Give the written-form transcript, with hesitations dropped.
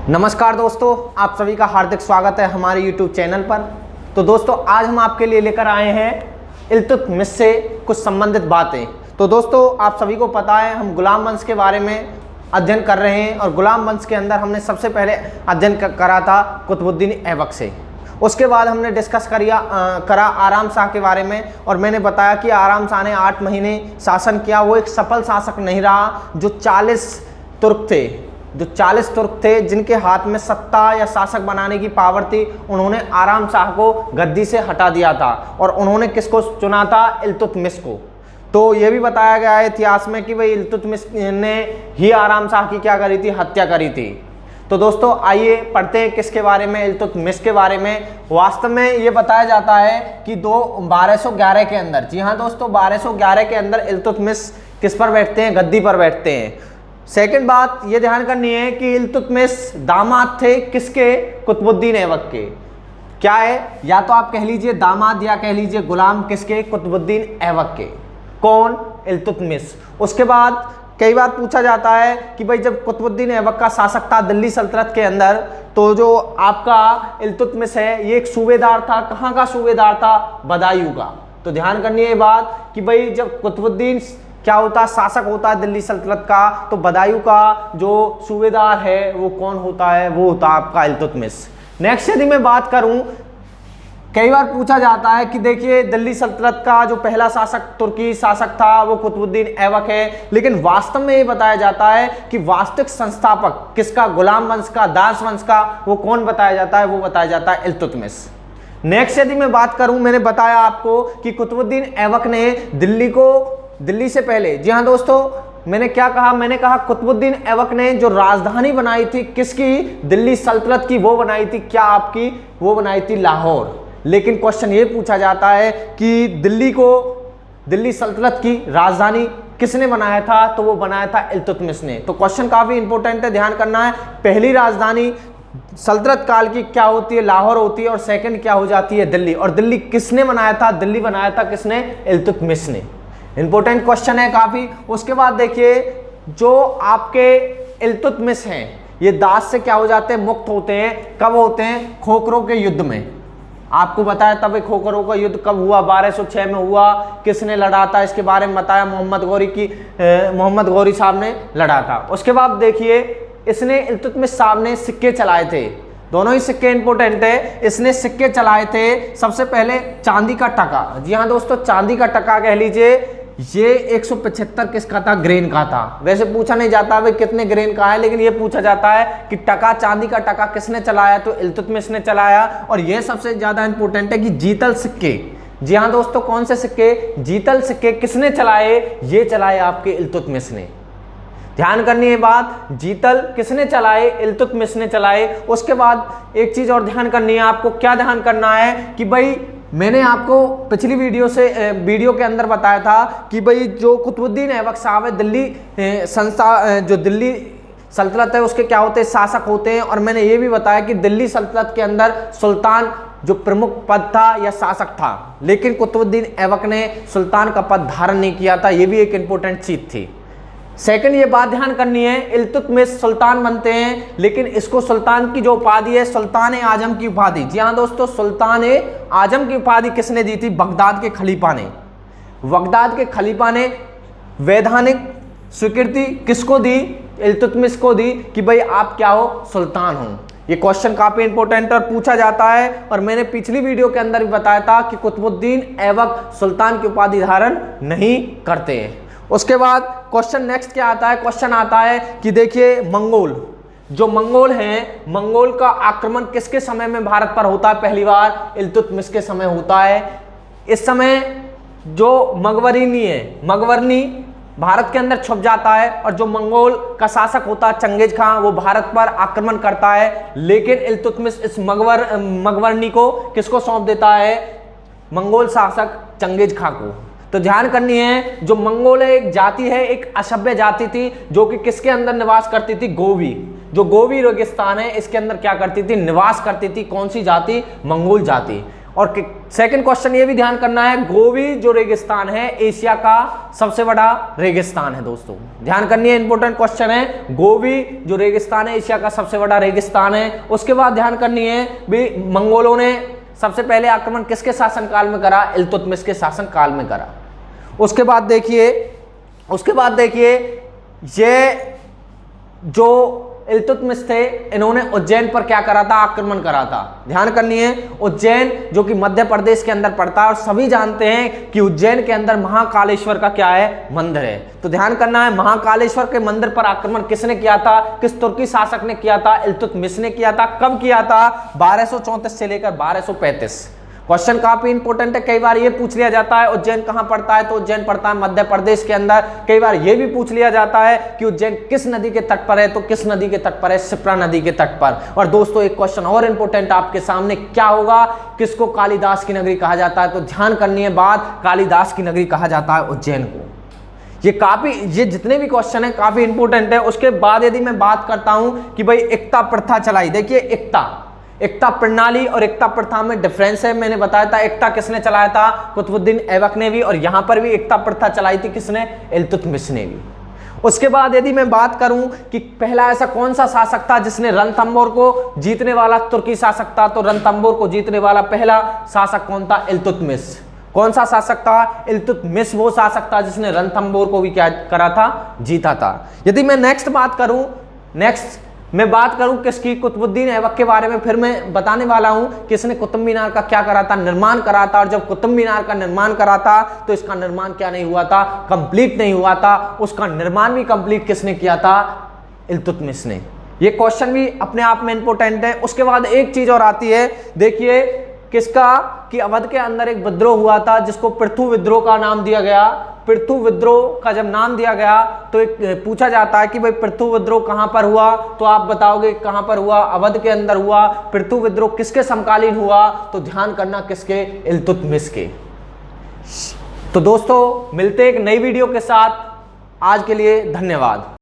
नमस्कार दोस्तों, आप सभी का हार्दिक स्वागत है हमारे YouTube चैनल पर। तो दोस्तों आज हम आपके लिए लेकर आए हैं इल्तुतमिश से कुछ संबंधित बातें। तो दोस्तों आप सभी को पता है हम गुलाम वंश के बारे में अध्ययन कर रहे हैं और गुलाम वंश के अंदर हमने सबसे पहले अध्ययन करा था कुतुबुद्दीन ऐबक से। उसके बाद हमने डिस्कस करा आराम शाह के बारे में और मैंने बताया कि आराम शाह ने 8 महीने शासन किया। वो एक सफल शासक नहीं रहा। जो 40 तुर्क थे जिनके हाथ में सत्ता या शासक बनाने की पावर थी, उन्होंने आराम शाह को गद्दी से हटा दिया था और उन्होंने किसको चुना था? इल्तुतमिश को। तो ये भी बताया गया है इतिहास में कि भाई इल्तुतमिश ने ही आराम शाह की क्या करी थी? हत्या करी थी। तो दोस्तों आइए पढ़ते हैं किसके बारे में? इल्तुतमिश के बारे में। वास्तव में ये बताया जाता है कि 1211 के अंदर, जी हाँ दोस्तों, 1211 के अंदर इल्तुतमिश किस पर बैठते हैं? गद्दी पर बैठते हैं। सेकंड बात ये ध्यान करनी है कि इल्तुतमिश दामाद थे किसके? कुतुबुद्दीन ऐबक के। क्या है? या तो आप कह लीजिए दामाद या कह लीजिए गुलाम किसके? कुतुबुद्दीन ऐबक के। कौन? इल्तुतमिश। उसके बाद कई बार पूछा जाता है कि भाई जब कुतुबुद्दीन ऐबक का शासक था दिल्ली सल्तनत के अंदर, तो जो आपका इल्तुतमिश है ये एक सूबेदार था। कहाँ का सूबेदार था? बदायूं का। तो ध्यान करनी है ये बात कि भाई जब कुतुबुद्दीन क्या होता है? शासक होता है दिल्ली सल्तनत का, तो बदायूं का जो सूबेदार है वो कौन होता है? वो होता है आपका इल्तुतमिश। नेक्स्ट यदि मैं बात करूं, कई बार पूछा जाता है कि देखिए दिल्ली सल्तनत का जो पहला शासक तुर्की शासक था वो कुतुबुद्दीन ऐबक है, लेकिन वास्तव में ये बताया जाता है कि वास्तविक संस्थापक किसका? गुलाम वंश का, दास वंश का। वो कौन बताया जाता है? वो बताया जाता है इल्तुतमिश। नेक्स्ट यदि मैं बात करूं, मैंने बताया आपको कि कुतुबुद्दीन ऐबक ने दिल्ली से पहले, जी हाँ दोस्तों, मैंने क्या कहा? मैंने कहा कुतुबुद्दीन ऐबक ने जो राजधानी बनाई थी किसकी? दिल्ली सल्तनत की। वो बनाई थी क्या आपकी? वो बनाई थी लाहौर। लेकिन क्वेश्चन ये पूछा जाता है कि दिल्ली सल्तनत की राजधानी किसने बनाया था? तो वो बनाया था इल्तुतमिश ने। तो क्वेश्चन काफी इंपॉर्टेंट है, ध्यान करना है। पहली राजधानी सल्तनत काल की क्या होती है? लाहौर होती है। और सेकंड क्या हो जाती है? दिल्ली। और दिल्ली किसने बनाया था? दिल्ली बनाया था किसने? इल्तुतमिश ने। इंपॉर्टेंट क्वेश्चन है काफी। उसके बाद देखिए जो आपके इल्तुतमिश हैं ये दास से क्या हो जाते हैं? मुक्त होते हैं। कब होते हैं? खोखरों के युद्ध में। आपको बताया तब खोखरों का युद्ध कब हुआ? 1206 में हुआ। किसने लड़ा था? इसके बारे में बताया, मोहम्मद गौरी साहब ने लड़ा था। उसके बाद देखिए इसने इल्तुतमिश साहब ने सिक्के चलाए थे। दोनों ही सिक्के इंपॉर्टेंट है। इसने सिक्के चलाए थे सबसे पहले चांदी का टका। जी हाँ दोस्तों, चांदी का टका कह लीजिए। ये 175 किसका था? ग्रेन का था। वैसे पूछा नहीं जाता भाई कितने ग्रेन का है, लेकिन ये पूछा जाता है कि टका, चांदी का टका किसने चलाया? तो इल्तुतमिश ने चलाया। और ये सबसे ज्यादा इंपॉर्टेंट है कि जीतल सिक्के। जी हाँ दोस्तों, कौन से सिक्के? जीतल सिक्के किसने चलाए? ये चलाए आपके इल्तुतमिश ने। ध्यान करनी है बात, जीतल किसने चलाए? इल्तुतमिश ने चलाए। उसके बाद एक चीज और ध्यान करनी है आपको। क्या ध्यान करना है कि भाई मैंने आपको पिछली वीडियो के अंदर बताया था कि भाई जो कुतुबुद्दीन ऐबक साहब है दिल्ली सल्तनत है उसके क्या होते हैं? शासक होते हैं। और मैंने ये भी बताया कि दिल्ली सल्तनत के अंदर सुल्तान जो प्रमुख पद था या शासक था, लेकिन कुतुबुद्दीन ऐबक ने सुल्तान का पद धारण नहीं किया था। ये भी एक इंपॉर्टेंट चीज थी। सेकंड ये बात ध्यान करनी है, इल्तुतमिश सुल्तान बनते हैं, लेकिन इसको सुल्तान की जो उपाधि है सुल्तान ए आजम की उपाधि, जी हाँ दोस्तों, सुल्तान ए आजम की उपाधि किसने दी थी? बगदाद के खलीफा ने। बगदाद के खलीफा ने वैधानिक स्वीकृति किसको दी? इल्तुतमिश को दी कि भाई आप क्या हो? सुल्तान हो। ये क्वेश्चन काफी इंपॉर्टेंट और पूछा जाता है। और मैंने पिछली वीडियो के अंदर भी बताया था कि कुतुबुद्दीन ऐबक सुल्तान की उपाधि धारण नहीं करते हैं। उसके बाद क्वेश्चन नेक्स्ट क्या आता है? क्वेश्चन आता है कि देखिए मंगोल हैं, मंगोल का आक्रमण किसके समय में भारत पर होता है? पहली बार इल्तुतमिश के समय होता है। इस समय जो मगवर्नी भारत के अंदर छुप जाता है और जो मंगोल का शासक होता है चंगेज खां, वो भारत पर आक्रमण करता है। लेकिन इल्तुतमिश इस मगवर्नी को किसको सौंप देता है? मंगोल शासक चंगेज खां को। तो ध्यान करनी है, जो मंगोल है एक जाति है, एक असभ्य जाति थी जो कि किसके अंदर निवास करती थी? गोवी। जो गोवी रेगिस्तान है इसके अंदर क्या करती थी? निवास करती थी। कौन सी जाति? मंगोल जाति। और सेकंड क्वेश्चन ये भी ध्यान करना है, गोबी जो रेगिस्तान है एशिया का सबसे बड़ा रेगिस्तान है दोस्तों, ध्यान करनी है, इंपॉर्टेंट क्वेश्चन है। गोबी जो रेगिस्तान है एशिया का सबसे बड़ा रेगिस्तान है। उसके बाद ध्यान करनी है भी मंगोलों ने सबसे पहले आक्रमण किसके शासनकाल में करा? इल्तुतमिश के शासनकाल में करा। उसके बाद देखिए ये जो इल्तुतमिश थे इन्होंने उज्जैन पर क्या करा था? आक्रमण करा था। ध्यान करनी है, उज्जैन जो कि मध्य प्रदेश के अंदर पड़ता है और सभी जानते हैं कि उज्जैन के अंदर महाकालेश्वर का क्या है? मंदिर है। तो ध्यान करना है, महाकालेश्वर के मंदिर पर आक्रमण किसने किया था? किस तुर्की शासक ने किया था? इल्तुतमिश ने किया था। कब किया था? 1234 से लेकर 1235। क्वेश्चन काफी इंपॉर्टेंट है, कई बार ये पूछ लिया जाता है उज्जैन कहां पड़ता है, तो उज्जैन पड़ता है मध्य प्रदेश के अंदर। कई बार ये भी पूछ लिया जाता है कि उज्जैन किस नदी के तट पर है, तो किस नदी के तट पर है? शिप्रा नदी के तट पर। और दोस्तों एक क्वेश्चन और इंपॉर्टेंट आपके सामने, क्या होगा? किसको कालिदास की नगरी कहा जाता है? तो ध्यान करनी है बात, कालिदास की नगरी कहा जाता है उज्जैन को। ये जितने भी क्वेश्चन है काफी इंपॉर्टेंट है। उसके बाद यदि मैं बात करता हूं कि भाई एकता प्रथा चलाई, देखिए एकता प्रणाली और एकता प्रथा में डिफरेंस है। मैंने बताया था एकता किसने चलाया था? कुतुबुद्दीन ऐबक ने भी, और यहां पर भी एकता प्रथा चलाई थी किसने? इल्तुतमिश ने भी। उसके बाद यदि मैं बात करूं कि पहला ऐसा कौन सा शासक था जिसने रणथंबोर को जीतने वाला तुर्की शासक था, तो रणथंबोर को जीतने वाला पहला शासक कौन था? इल्तुतमिश। कौन सा शासक था? इल्तुतमिश वो शासक था जिसने रणथंबोर को भी क्या करा था? जीता था। यदि मैं नेक्स्ट बात करूं किसकी? कुतुबुद्दीन ऐबक के बारे में फिर मैं बताने वाला हूं कि इसने कुतुब मीनार का क्या करा था? निर्माण करा था। और जब कुतुब मीनार का निर्माण करा था तो इसका निर्माण क्या नहीं हुआ था? कंप्लीट नहीं हुआ था। उसका निर्माण भी कंप्लीट किसने किया था? इल्तुतमिश ने। ये क्वेश्चन भी अपने आप में इंपॉर्टेंट है। उसके बाद एक चीज और आती है, देखिए किसका? कि अवध के अंदर एक विद्रोह हुआ था जिसको पृथु विद्रोह का नाम दिया गया। पृथु विद्रोह का जब नाम दिया गया तो एक पूछा जाता है कि भाई पृथु विद्रोह कहां पर हुआ, तो आप बताओगे कहां पर हुआ? अवध के अंदर हुआ। पृथु विद्रोह किसके समकालीन हुआ? तो ध्यान करना किसके? इल्तुतमिश के। तो दोस्तों मिलते एक नई वीडियो के साथ, आज के लिए धन्यवाद।